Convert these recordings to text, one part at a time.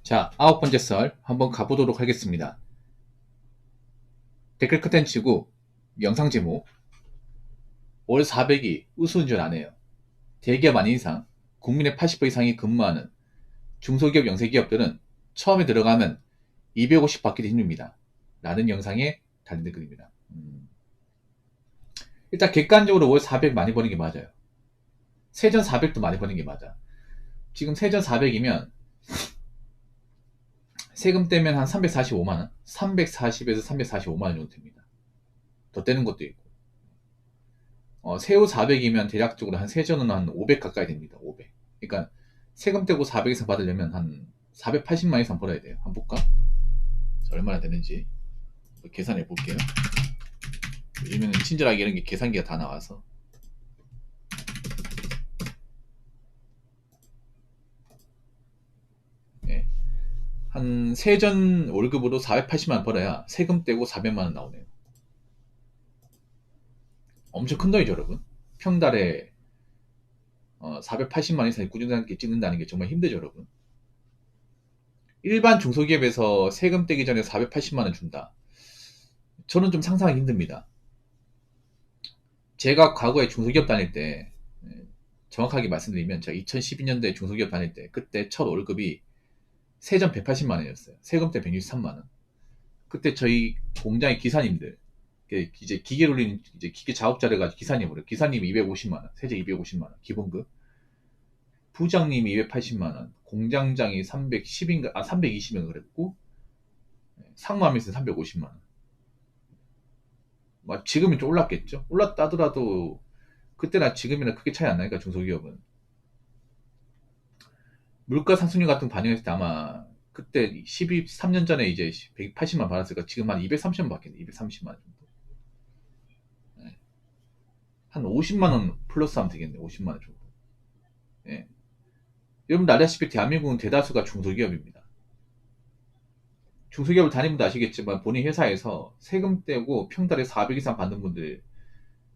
자, 9번째 썰 한번 가보도록 하겠습니다. 댓글 커튼 치고 영상 제목 월 400이 우수운전 안 해요. 대기업 아닌 이상 국민의 80% 이상이 근무하는 중소기업 영세기업들은 처음에 들어가면 250 받기도 힘듭니다. 라는 영상에 달린 댓글입니다. 일단 객관적으로 월 400 많이 버는 게 맞아요. 세전 400도 많이 버는 게 맞아. 지금 세전 400이면 세금 떼면 한 345만원? 340에서 345만원 정도 됩니다. 더 떼는 것도 있고. 세후 400이면 대략적으로 한 세전은 한 500 가까이 됩니다. 500. 그러니까 세금 떼고 400 이상 받으려면 한 480만 이상 벌어야 돼요. 한번 볼까? 자, 얼마나 되는지 계산해 볼게요. 요즘에는 친절하게 이런 게 계산기가 다 나와서. 네. 한 세전 월급으로 480만 벌어야 세금 떼고 400만 원 나오네요. 엄청 큰 돈이죠, 여러분. 평달에 480만 원 이상 꾸준하게 찍는다는 게 정말 힘들죠, 여러분. 일반 중소기업에서 세금 떼기 전에 480만 원 준다. 저는 좀 상상하기 힘듭니다. 제가 과거에 중소기업 다닐 때, 정확하게 말씀드리면 제가 2012년도에 중소기업 다닐 때 그때 첫 월급이 세전 180만 원이었어요. 세금 때 163만 원. 그때 저희 공장의 기사님들, 이제 기계 돌리는 이제 기계 작업자를 가지고 기사님으로, 기사님이 250만 원, 세제 250만 원 기본급, 부장님이 280만 원, 공장장이 310인가 320명 그랬고, 상무하면서 350만 원. 뭐 지금은 좀 올랐겠죠. 올랐다 하더라도 그때나 지금이나 크게 차이 안 나니까 중소기업은 물가 상승률 같은 거 반영했을 때 아마 그때 13년 전에 이제 180만 받았으니까 지금 한 230만 받겠네. 230만 정도. 네. 한 50만 원 플러스 하면 되겠네. 50만 원 정도. 예. 여러분들 알다시피 대한민국은 대다수가 중소기업입니다. 중소기업을 다니는 분도 아시겠지만 본인 회사에서 세금 떼고 평달에 400 이상 받는 분들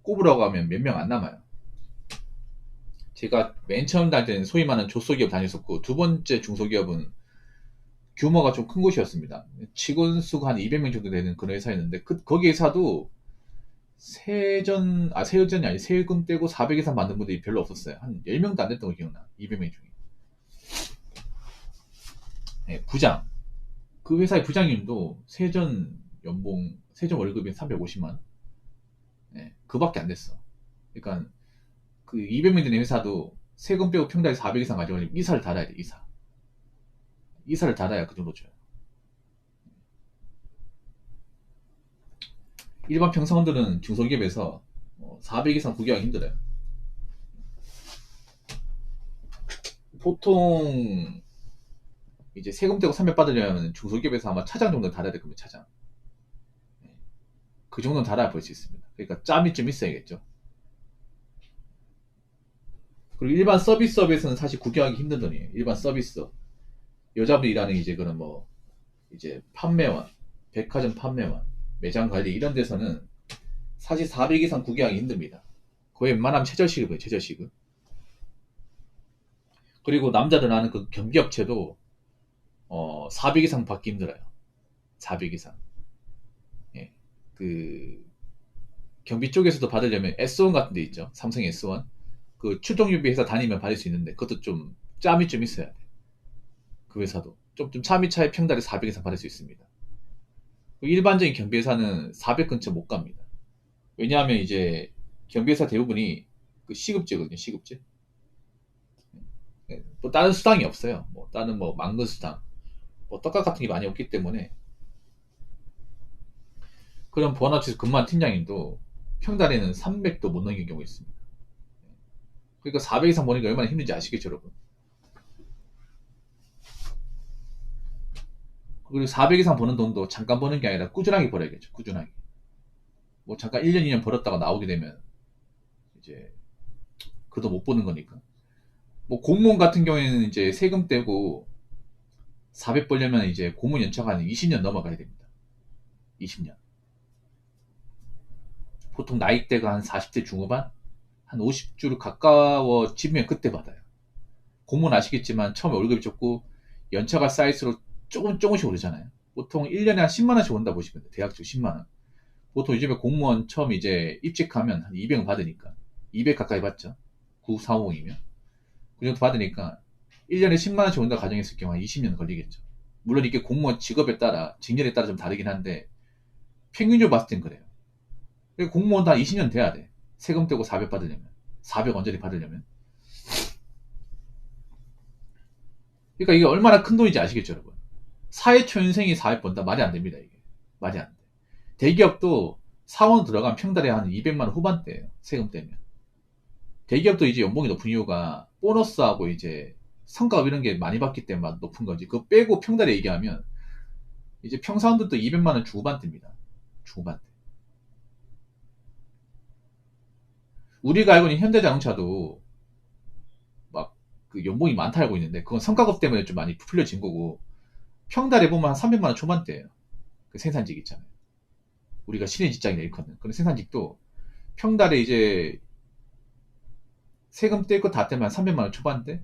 꼽으라고 하면 몇 명 안 남아요. 제가 맨 처음 다닐 때는 소위 말하는 조소기업 다녔었고, 두 번째 중소기업은 규모가 좀 큰 곳이었습니다. 직원 수가 한 200명 정도 되는 그런 회사였는데, 거기 회사도 세전이 아니 세금 떼고 400 이상 받는 분들이 별로 없었어요. 한 10명도 안 됐던 거 기억나. 200명 중에. 네, 부장. 그 회사의 부장님도 세전 월급이 350만. 네, 그밖에 안 됐어. 그러니까 그 200명 되는 회사도 세금 빼고 평달에 400 이상 가져가려면 이사를 달아야 돼, 이사. 이사를 달아야 그 정도 줘요. 일반 평사원들은 중소기업에서 400 이상 구기하기 힘들어요. 보통 이제 세금 떼고 300 받으려면 중소기업에서 아마 차장 정도 달아야 될 겁니다. 차장. 그 정도는 달아야 볼 수 있습니다. 그러니까 짬이 좀 있어야겠죠. 그리고 일반 서비스업에서는 사실 구경하기 힘든 돈이에요. 일반 서비스. 여자분이 일하는 이제 그런 뭐 이제 판매원, 백화점 판매원, 매장 관리 이런 데서는 사실 400 이상 구경하기 힘듭니다. 거의 웬만하면 최저시급이에요. 최저시급. 그리고 남자들 하는 그 경비업체도 400 이상 받기 힘들어요. 400 이상. 예. 그 경비 쪽에서도 받으려면 S1 같은 데 있죠. 삼성 S1. 그 추동유비 회사 다니면 받을 수 있는데 그것도 좀 짬이 좀 있어야 돼. 그 회사도. 좀 짬이 차에 평달에 400 이상 받을 수 있습니다. 일반적인 경비회사는 400 근처 못 갑니다. 왜냐하면 이제 경비회사 대부분이 그 시급제거든요. 시급제. 뭐 다른 수당이 없어요. 뭐 다른 뭐 망근 수당, 뭐 떡값 같은 게 많이 없기 때문에 그런 보안업체에서 근무한 팀장님도 평달에는 300도 못 넘기는 경우가 있습니다. 그러니까 400 이상 버는 게 얼마나 힘든지 아시겠죠, 여러분? 그리고 400 이상 버는 돈도 잠깐 버는 게 아니라 꾸준하게 벌어야겠죠. 꾸준하게. 뭐 잠깐 1년, 2년 벌었다가 나오게 되면 이제 그도 못 버는 거니까. 뭐 공무원 같은 경우에는 이제 세금 떼고 400 벌려면 이제 공무원 연차가 한 20년 넘어가야 됩니다. 20년. 보통 나이대가 한 40대 중후반? 한 50주를 가까워지면 그때 받아요. 공무원 아시겠지만 처음에 월급이 적고 연차가 쌓일수록 조금씩 오르잖아요. 보통 1년에 한 10만원씩 온다 보시면 돼요. 대학 쪽 10만원. 보통 요즘에 공무원 처음 이제 입직하면 한 200원 받으니까. 200 가까이 받죠. 9450이면. 그 정도 받으니까 1년에 10만원씩 온다 가정했을 경우 한 20년 걸리겠죠. 물론 이게 공무원 직업에 따라, 직렬에 따라 좀 다르긴 한데, 평균적으로 봤을 땐 그래요. 공무원도 한 20년 돼야 돼. 세금 떼고 400 받으려면. 400 언저리 받으려면. 그러니까 이게 얼마나 큰 돈인지 아시겠죠, 여러분? 사회초년생이 400 번다? 말이 안 됩니다, 이게. 말이 안 돼. 대기업도 사원 들어가면 평달에 한 200만원 후반대예요. 세금 떼면. 대기업도 이제 연봉이 높은 이유가 보너스하고 이제 성과급 이런 게 많이 받기 때문에 높은 거지. 그거 빼고 평달에 얘기하면 이제 평사원들도 200만원 중후반대입니다. 중후반대. 우리가 알고 있는 현대자동차도 막 그 연봉이 많다 알고 있는데 그건 성과급 때문에 좀 많이 풀려진 거고 평달에 보면 한 300만원 초반대예요. 그 생산직 있잖아요. 우리가 신의 직장이나 일컫는 그런 생산직도 평달에 이제 세금 뗄 거 다 떼면 300만원 초반대,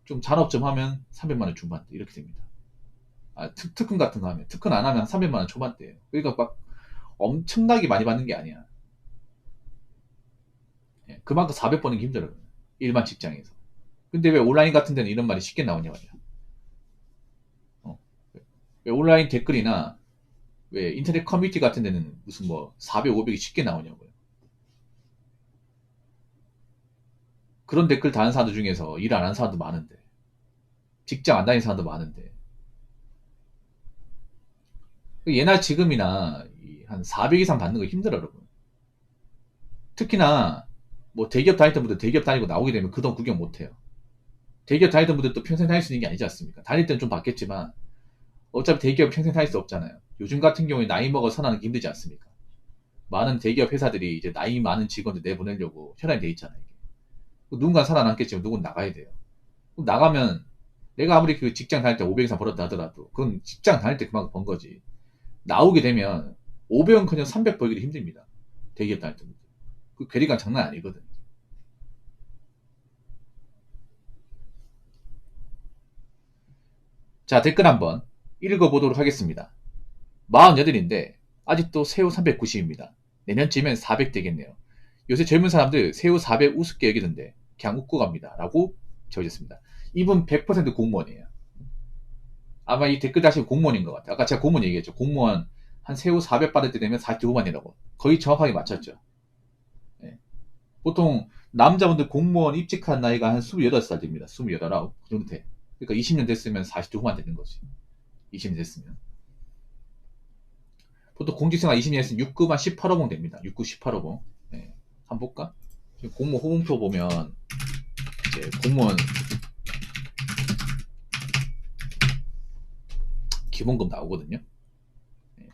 좀 잔업 좀 하면 300만원 중반대 이렇게 됩니다. 아, 특훈 같은 거 하면 특훈 안 하면 300만원 초반대예요. 그러니까 막 엄청나게 많이 받는 게 아니야. 예, 그만큼 400 버는 게 힘들어요. 일반 직장에서. 근데 왜 온라인 같은 데는 이런 말이 쉽게 나오냐 말이야. 왜 온라인 댓글이나 왜 인터넷 커뮤니티 같은 데는 무슨 뭐 400, 500이 쉽게 나오냐고요. 그런 댓글 다는 사람들 중에서 일 안 하는 사람도 많은데, 직장 안 다니는 사람도 많은데, 예나 지금이나 한 400 이상 받는 거 힘들어, 여러분. 특히나 뭐 대기업 다니던 분들 대기업 다니고 나오게 되면 그 돈 구경 못 해요. 대기업 다니던 분들 또 평생 다닐 수 있는 게 아니지 않습니까? 다닐 때는 좀 받겠지만 어차피 대기업 평생 다닐 수 없잖아요. 요즘 같은 경우에 나이 먹어 선하는 게 힘들지 않습니까? 많은 대기업 회사들이 이제 나이 많은 직원들 내보내려고 혈안이 돼 있잖아요. 이게. 누군가 살아남겠지만 누군 나가야 돼요. 그럼 나가면 내가 아무리 그 직장 다닐 때 500 이상 벌었다 하더라도 그건 직장 다닐 때 그만큼 번 거지. 나오게 되면 500원커녕 300 벌기도 힘듭니다. 대기업 다닐 때. 그 괴리감 장난 아니거든. 자, 댓글 한번 읽어보도록 하겠습니다. 48인데 아직도 새우 390입니다. 내년쯤엔 400 되겠네요. 요새 젊은 사람들 새우 400 우습게 여기던데 그냥 웃고 갑니다. 라고 적으셨습니다. 이분 100% 공무원이에요. 아마 이 댓글 다시 공무원인 것 같아요. 아까 제가 공무원 얘기했죠. 공무원 한 새우 400 받을 때 되면 40 후반이라고. 거의 정확하게 맞췄죠. 예. 보통 남자분들 공무원 입직한 나이가 한 28살 됩니다. 28, 9. 그 정도 돼. 그러니까 20년 됐으면 40대 후반 되는 거지. 20년 됐으면. 보통 공직생활 20년 했으면 6급 한 18호봉 됩니다. 6급 18호봉. 네. 한번 볼까? 지금 공무원 호봉표 보면 이제 공무원 기본급 나오거든요. 네.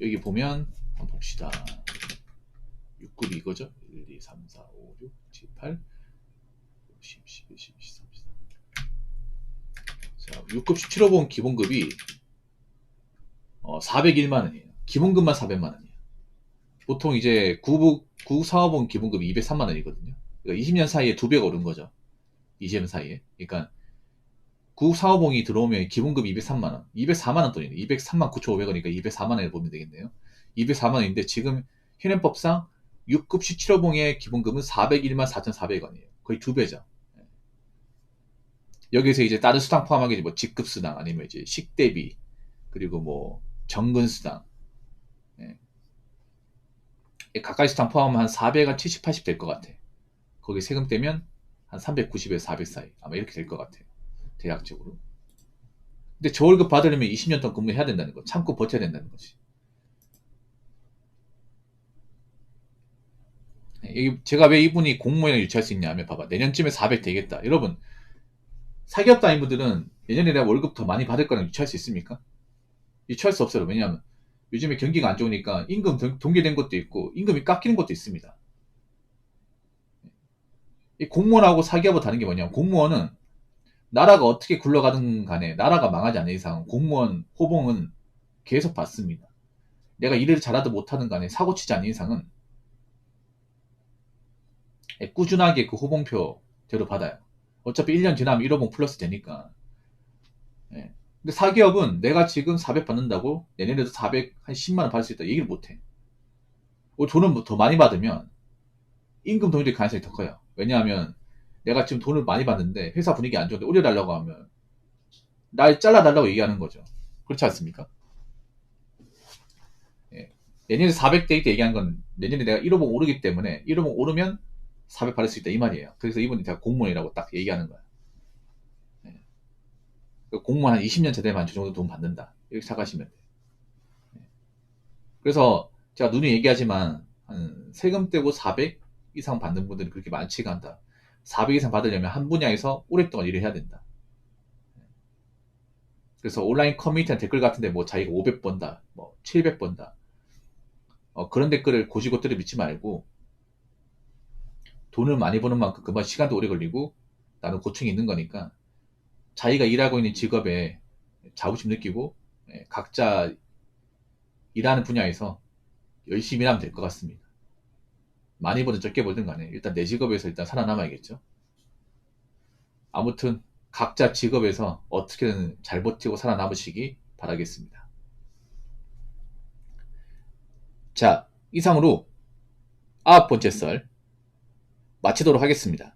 여기 보면 한번 봅시다. 6급이 이거죠? 1, 2, 3, 4, 5, 6, 7, 8, 10, 11, 12, 13, 14. 자, 6급 17호봉 기본급이 401만 원이에요. 기본급만 400만 원이에요. 보통 이제 구급 사업원 기본급이 203만 원이거든요. 그러니까 20년 사이에 2배가 오른 거죠. 20년 사이에. 그러니까 구급 사업원이 들어오면 기본급이 203만 원, 204만 원 돈이네. 203만 9,500원이니까 204만 원을 보면 되겠네요. 204만 원인데 지금 현행법상 6급 17호봉의 기본급은 401만 4,400원이에요. 거의 2배죠. 여기서 이제 다른 수당 포함하게 뭐 직급수당 아니면 이제 식대비 그리고 뭐 정근수당 가까이 수당 포함하면 한 400한 70, 80 될 것 같아. 거기 세금 떼면 한 390에서 400 사이 아마 이렇게 될 것 같아요. 대략적으로. 근데 저 월급 받으려면 20년 동안 근무해야 된다는 거. 참고 버텨야 된다는 거지. 제가 왜 이분이 공무원을 유치할 수 있냐면 봐봐. 내년쯤에 400 되겠다. 여러분 사기업 다닌 분들은 내년에 내가 월급 더 많이 받을 거랑 유치할 수 있습니까? 유치할 수 없어요. 왜냐하면 요즘에 경기가 안 좋으니까 임금 동결된 것도 있고 임금이 깎이는 것도 있습니다. 이 공무원하고 사기업하고 다른 게 뭐냐면 공무원은 나라가 어떻게 굴러가든 간에 나라가 망하지 않는 이상 공무원 호봉은 계속 받습니다. 내가 일을 잘하든 못하든 간에 사고 치지 않는 이상은 꾸준하게 그 호봉표대로 받아요. 어차피 1년 지나면 1호봉 플러스 되니까. 예. 근데 사기업은 내가 지금 400 받는다고 내년에도 400, 한 10만 원 받을 수 있다. 얘기를 못 해. 돈을 더 많이 받으면 임금 동일될 가능성이 더 커요. 왜냐하면 내가 지금 돈을 많이 받는데 회사 분위기 안 좋은데 올려달라고 하면 날 잘라달라고 얘기하는 거죠. 그렇지 않습니까? 예. 내년에 400대 있다 얘기한 건 내년에 내가 1호봉 오르기 때문에 1호봉 오르면 400 받을 수 있다 이 말이에요. 그래서 이분이 제가 공무원이라고 딱 얘기하는 거야. 예. 공무원 한 20년 차 되면 저 정도 돈 받는다. 이렇게 생각하시면 돼요. 예. 그래서 제가 누누이 얘기하지만 한 세금 떼고 400 이상 받는 분들은 그렇게 많지가 않다. 400 이상 받으려면 한 분야에서 오랫동안 일을 해야 된다. 그래서 온라인 커뮤니티나 댓글 같은데 뭐 자기가 500 번다, 뭐 700 번다, 그런 댓글을 고지고대로 믿지 말고 돈을 많이 버는 만큼 그만 시간도 오래 걸리고 나는 고충이 있는 거니까 자기가 일하고 있는 직업에 자부심 느끼고 각자 일하는 분야에서 열심히 일하면 될 것 같습니다. 많이 벌든 적게 벌든 간에 일단 내 직업에서 일단 살아남아야겠죠. 아무튼 각자 직업에서 어떻게든 잘 버티고 살아남으시기 바라겠습니다. 자, 이상으로 9번째 썰 마치도록 하겠습니다.